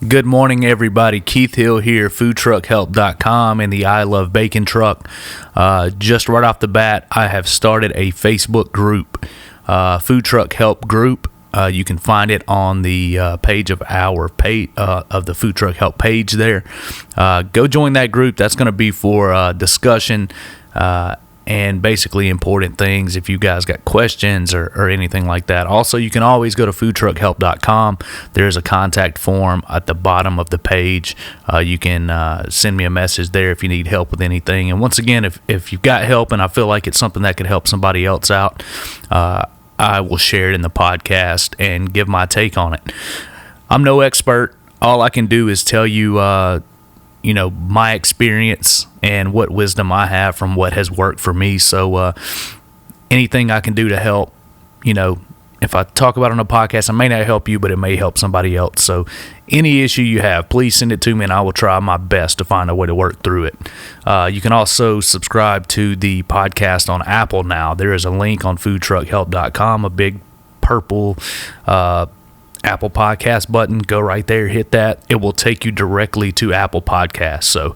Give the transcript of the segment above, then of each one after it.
Good morning, everybody. Keith Hill here, foodtruckhelp.com and the I Love Bacon truck. Just right off the bat, I have started a Facebook group, Food Truck Help group. You can find it on the page of our page of the Food Truck Help page there. Go join that group. That's going to be for discussion and basically important things if you guys got questions or anything like that. Also, you can always go to foodtruckhelp.com. There's a contact form at the bottom of the page. You can send me a message there if you need help with anything. And once again, if you've got help and I feel like it's something that could help somebody else out, I will share it in the podcast and give my take on it. I'm no expert. All I can do is tell you, my experience and what wisdom I have from what has worked for me. So anything I can do to help, if I talk about it on a podcast, I may not help you, but it may help somebody else. So any issue you have, please send it to me and I will try my best to find a way to work through it. You can also subscribe to the podcast on Apple now. There is a link on foodtruckhelp.com, a big purple Apple Podcast button. Go right there, hit that. It will take you directly to Apple Podcasts. So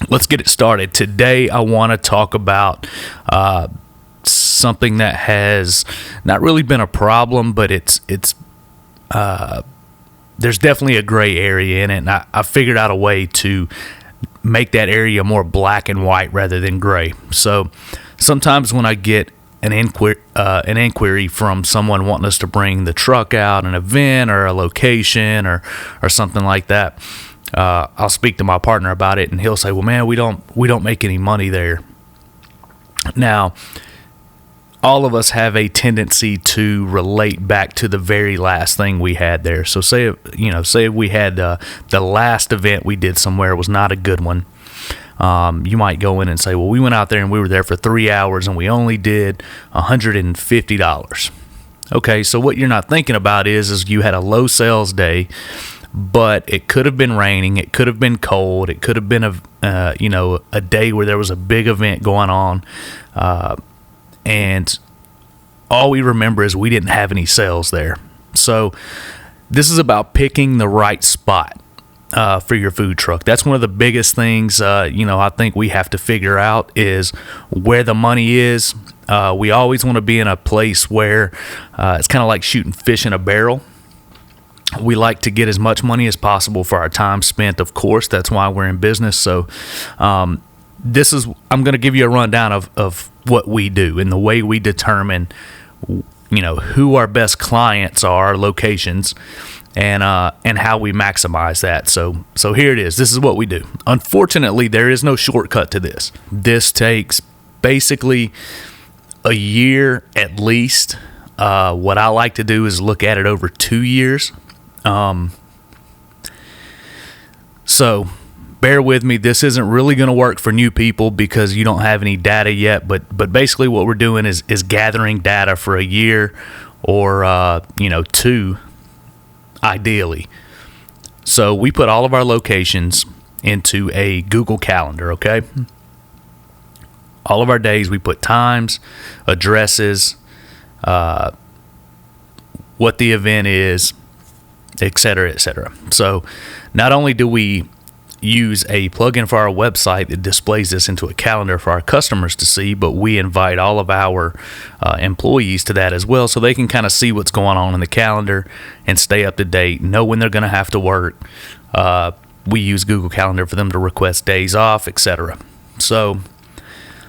let's get it started. Today I want to talk about something that has not really been a problem, but it's there's definitely a gray area in it, and I figured out a way to make that area more black and white rather than gray. So sometimes when I get an inquiry from someone wanting us to bring the truck out, an event or a location or something like that, I'll speak to my partner about it, and he'll say, "Well, man, we don't make any money there." Now, all of us have a tendency to relate back to the very last thing we had there. So say we had the last event we did somewhere was not a good one. You might go in and say, well, we went out there and we were there for 3 hours and we only did $150. Okay, so what you're not thinking about is you had a low sales day, but it could have been raining, it could have been cold, it could have been a day where there was a big event going on, and all we remember is we didn't have any sales there. So this is about picking the right spot for your food truck. That's one of the biggest things, I think we have to figure out is where the money is. We always want to be in a place where it's kind of like shooting fish in a barrel. We like to get as much money as possible for our time spent, of course. That's why we're in business. So I'm going to give you a rundown of what we do and the way we determine, who our best clients are, locations, and how we maximize that. So here it is. This is what we do. Unfortunately, there is no shortcut to this. This takes basically a year at least. What I like to do is look at it over 2 years. So bear with me. This isn't really going to work for new people because you don't have any data yet. But basically what we're doing is gathering data for a year or, 2, ideally. So we put all of our locations into a Google Calendar, okay? All of our days, we put times, addresses, what the event is, et cetera, et cetera. So not only do we use a plugin for our website that displays this into a calendar for our customers to see, but we invite all of our employees to that as well, so they can kind of see what's going on in the calendar and stay up to date, know when they're going to have to work. We use Google Calendar for them to request days off, etc. So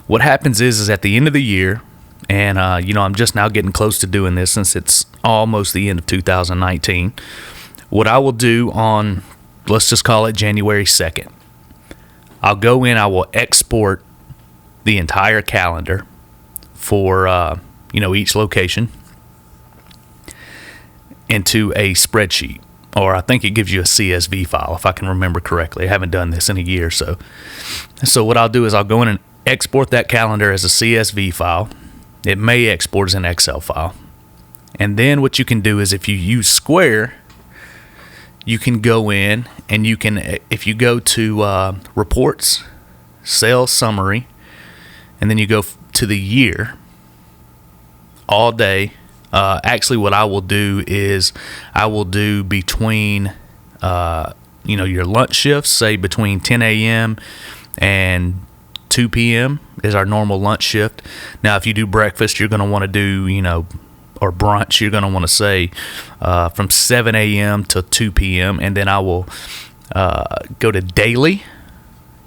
what happens is at the end of the year, and I'm just now getting close to doing this since it's almost the end of 2019. What I will do on, let's just call it January 2nd, I'll go in, I will export the entire calendar for, each location into a spreadsheet, or I think it gives you a CSV file, if I can remember correctly. I haven't done this in a year. So what I'll do is I'll go in and export that calendar as a CSV file. It may export as an Excel file. And then what you can do is if you use Square, you can go in and you can, if you go to reports, sales summary, and then you go to the year, all day, Actually, what I will do is I will do between, your lunch shifts, say between 10 a.m. and 2 p.m. is our normal lunch shift. Now, if you do breakfast, you're going to want to do, or brunch, you're going to want to say from 7 a.m. to 2 p.m. And then I will go to daily.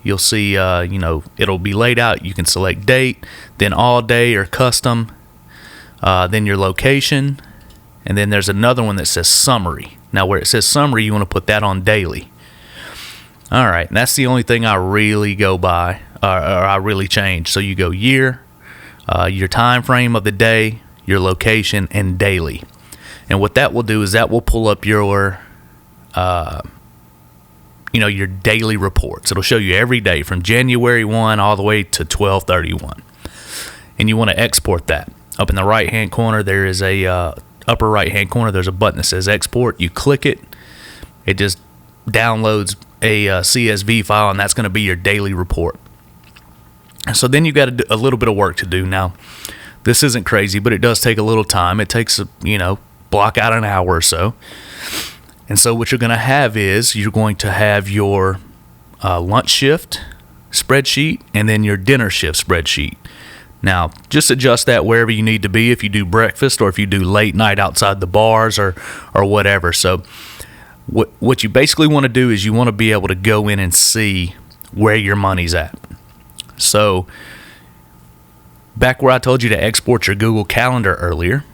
You'll see, it'll be laid out. You can select date, then all day or custom, then your location, and then there's another one that says summary. Now, where it says summary, you want to put that on daily. All right, and that's the only thing I really go by, or I really change. So you go year, your time frame of the day, your location, and daily. And what that will do is that will pull up your your daily reports. It'll show you every day from January 1 all the way to 12/31. And you want to export that. Up in the right-hand corner, there is a upper right-hand corner, there's a button that says export. You click it. It just downloads a CSV file, and that's going to be your daily report. So then you got a little bit of work to do. Now, this isn't crazy, but it does take a little time. It takes, block out an hour or so. And so what you're going to have is you're going to have your lunch shift spreadsheet and then your dinner shift spreadsheet. Now, just adjust that wherever you need to be, if you do breakfast or if you do late night outside the bars or whatever. So what you basically want to do is you want to be able to go in and see where your money's at. So back where I told you to export your Google Calendar earlier,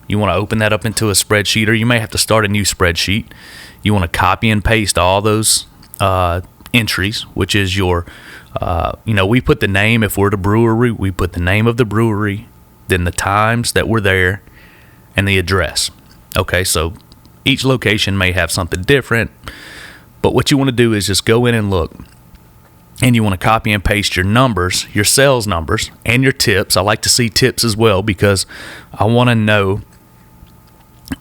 you want to open that up into a spreadsheet, or you may have to start a new spreadsheet. You want to copy and paste all those entries, which is your, we put the name, if we're at a brewery, we put the name of the brewery, then the times that we're there, and the address. Okay, so each location may have something different, but what you want to do is just go in and look, and you want to copy and paste your numbers, your sales numbers, and your tips. I like to see tips as well because I want to know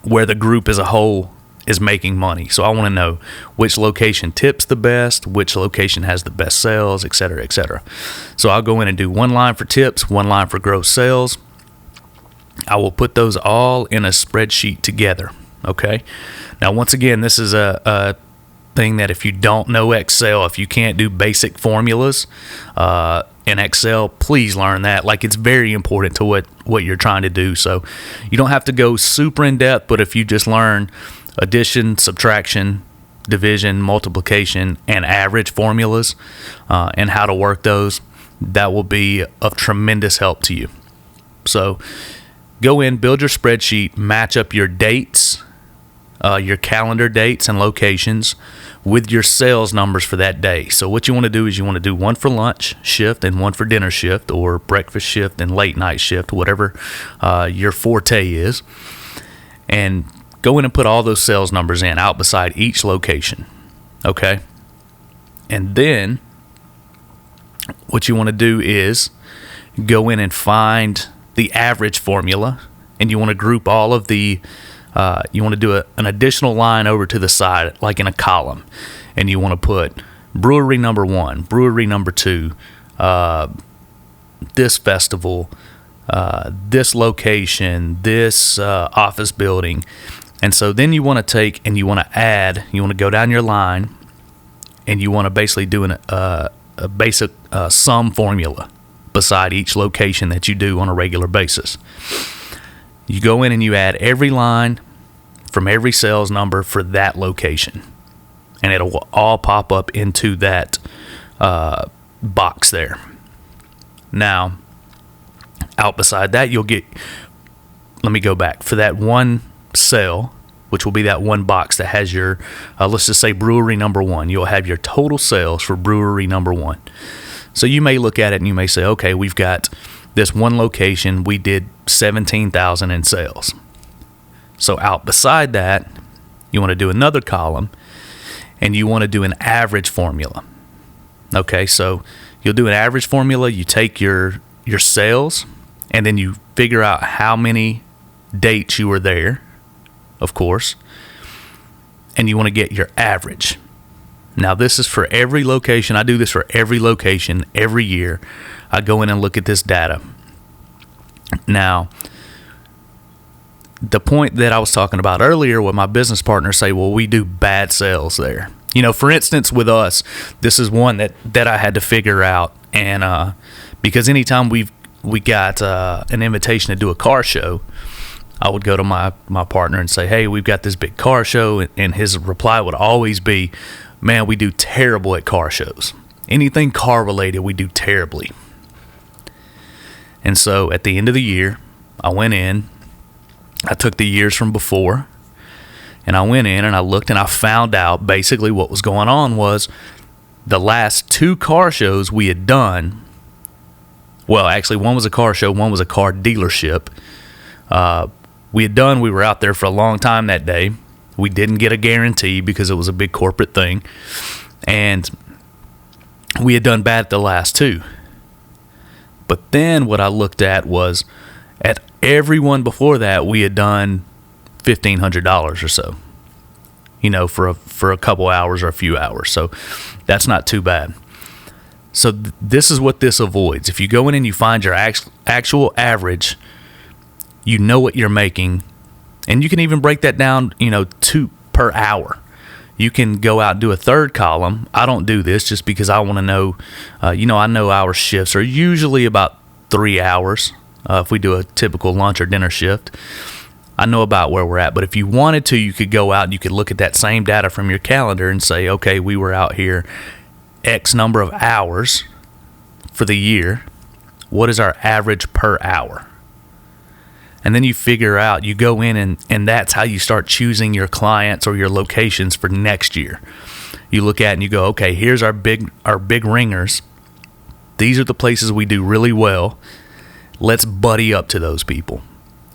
where the group as a whole is making money. So I want to know which location tips the best, which location has the best sales, et cetera, et cetera. So I'll go in and do one line for tips, one line for gross sales. I will put those all in a spreadsheet together. Okay. Now, once again, this is a thing that if you don't know Excel, if you can't do basic formulas in Excel, please learn that. Like, it's very important to what you're trying to do. So you don't have to go super in depth, but if you just learn addition, subtraction, division, multiplication, and average formulas and how to work those, that will be of tremendous help to you. So go in, build your spreadsheet, match up your dates, your calendar dates and locations with your sales numbers for that day. So what you want to do is you want to do one for lunch shift and one for dinner shift, or breakfast shift and late night shift, whatever your forte is, and go in and put all those sales numbers in out beside each location. Okay? And then what you want to do is go in and find the average formula, and you want to group all of the you want to do an additional line over to the side, like in a column, and you want to put brewery number 1, brewery number 2, this festival, this location, this office building. And so then you want to take and you want to add, you want to go down your line, and you want to basically do a basic sum formula beside each location that you do on a regular basis. You go in and you add every line from every sales number for that location, and it'll all pop up into that box there. Now, out beside that, you'll get, let me go back, for that one cell, which will be that one box that has your, let's just say brewery number 1, you'll have your total sales for brewery number 1. So you may look at it and you may say, okay, we've got this one location, we did $17,000 in sales. So out beside that, you want to do another column, and you want to do an average formula. Okay, so you'll do an average formula. You take your sales, and then you figure out how many dates you were there, of course, and you want to get your average. Now, this is for every location. I do this for every location every year. I go in and look at this data. Now, the point that I was talking about earlier with my business partners say, well, we do bad sales there. For instance, with us, this is one that I had to figure out. And because anytime we got an invitation to do a car show, I would go to my partner and say, hey, we've got this big car show. And his reply would always be, man, we do terrible at car shows. Anything car related, we do terribly. And so at the end of the year, I went in, I took the years from before, and I went in and I looked and I found out basically what was going on was the last 2 car shows we had done. Well, actually, one was a car show, one was a car dealership. We were out there for a long time that day. We didn't get a guarantee because it was a big corporate thing. And we had done bad at the last 2. But then what I looked at was at everyone before that, we had done $1,500 or so, for a couple hours or a few hours. So that's not too bad. So this is what this avoids. If you go in and you find your actual average, you know what you're making, and you can even break that down, 2 per hour. You can go out and do a third column. I don't do this just because I want to know, I know our shifts are usually about 3 hours. If we do a typical lunch or dinner shift, I know about where we're at. But if you wanted to, you could go out and you could look at that same data from your calendar and say, okay, we were out here X number of hours for the year. What is our average per hour? And then you figure out, you go in and that's how you start choosing your clients or your locations for next year. You look at it and you go, okay, here's our big ringers. These are the places we do really well. Let's buddy up to those people.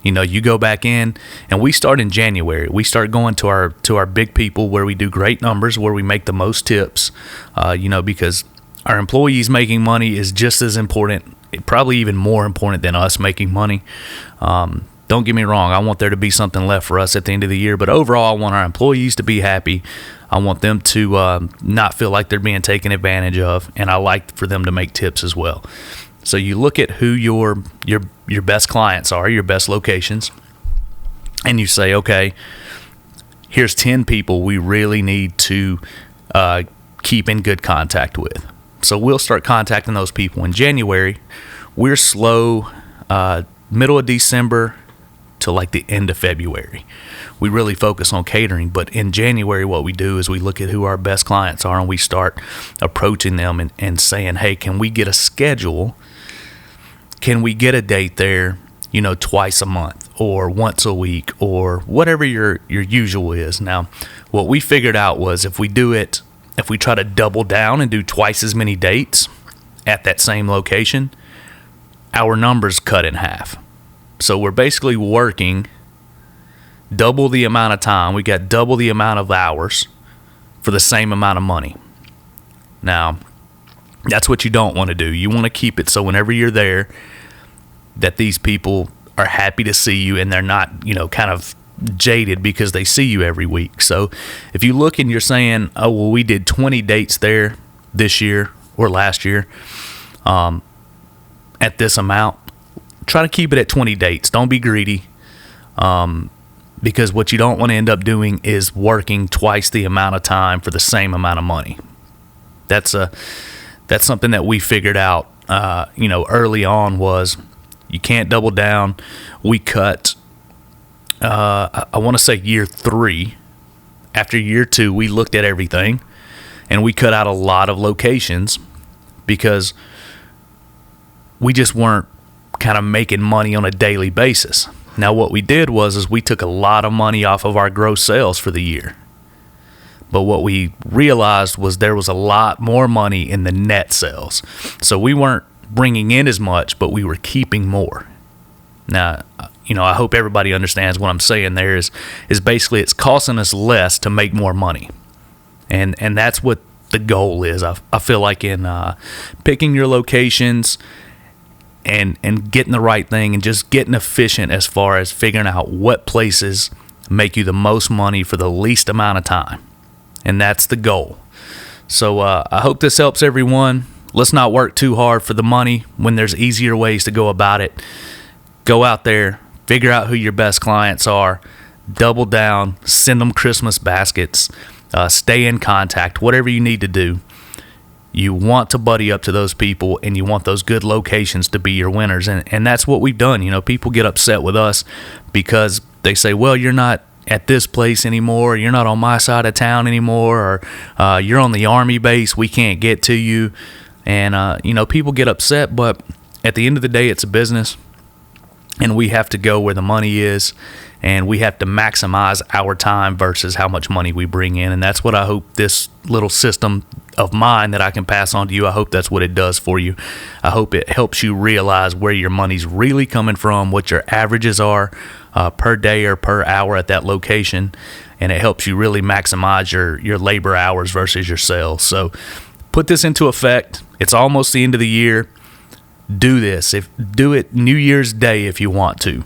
You go back in, and we start in January. We start going to our big people where we do great numbers, where we make the most tips, because our employees making money is just as important, probably even more important than us making money. Don't get me wrong. I want there to be something left for us at the end of the year, but overall, I want our employees to be happy. I want them to not feel like they're being taken advantage of, and I like for them to make tips as well. So you look at who your best clients are, your best locations, and you say, okay, here's 10 people we really need to keep in good contact with. So we'll start contacting those people in January. We're slow middle of December to like the end of February. We really focus on catering, but in January what we do is we look at who our best clients are and we start approaching them and saying, hey, can we get a schedule? Can we get a date there, twice a month or once a week or whatever your usual is? Now, what we figured out was if we try to double down and do twice as many dates at that same location, our numbers cut in half. So we're basically working double the amount of time. We got double the amount of hours for the same amount of money. Now, that's what you don't want to do. You want to keep it so whenever you're there, that these people are happy to see you and they're not, kind of jaded because they see you every week. So if you look and you're saying, oh, well, we did 20 dates there this year or last year at this amount, try to keep it at 20 dates. Don't be greedy. Because what you don't want to end up doing is working twice the amount of time for the same amount of money. That's something that we figured out, early on was you can't double down. We cut, I want to say year 3. After year 2, we looked at everything and we cut out a lot of locations because we just weren't kind of making money on a daily basis. Now, what we did was we took a lot of money off of our gross sales for the year. But what we realized was there was a lot more money in the net sales. So we weren't bringing in as much, but we were keeping more. Now, I hope everybody understands what I'm saying there is basically it's costing us less to make more money. And that's what the goal is. I feel like in picking your locations and getting the right thing and just getting efficient as far as figuring out what places make you the most money for the least amount of time. And that's the goal. So I hope this helps everyone. Let's not work too hard for the money when there's easier ways to go about it. Go out there, Figure out who your best clients are. Double down. Send them Christmas baskets. Stay in contact. Whatever you need to do. You want to buddy up to those people, and you want those good locations to be your winners. And that's what we've done. You know, people get upset with us because they say, well, you're not at this place anymore. You're not on my side of town anymore. Or you're on the Army base. We can't get to you. And, people get upset. But at the end of the day, it's a business. And we have to go where the money is. And we have to maximize our time versus how much money we bring in. And that's what I hope this little system of mine that I can pass on to you, I hope that's what it does for you. I hope it helps you realize where your money's really coming from, what your averages are per day or per hour at that location. And it helps you really maximize your labor hours versus your sales. So put this into effect. It's almost the end of the year. Do this. Do it New Year's Day if you want to.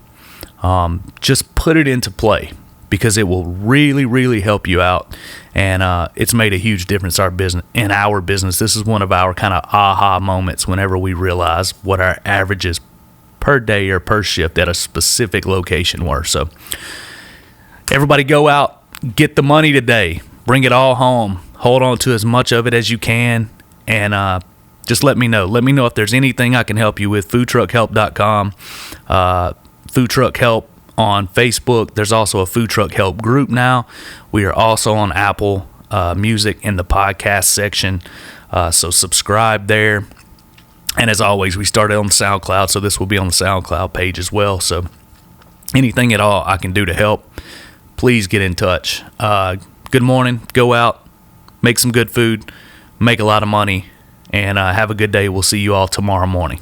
Just put it into play because it will really, really help you out. And it's made a huge difference in our business. This is one of our kind of aha moments whenever we realize what our averages per day or per shift at a specific location were. So everybody go out, get the money today, bring it all home, hold on to as much of it as you can, and just let me know. Let me know if there's anything I can help you with. foodtruckhelp.com. Food Truck Help on Facebook. There's also a Food Truck Help group now. We are also on Apple Music in the podcast section. So subscribe there. And as always, we started on SoundCloud, so this will be on the SoundCloud page as well. So anything at all I can do to help, please get in touch. Good morning. Go out, make some good food, make a lot of money, and have a good day. We'll see you all tomorrow morning.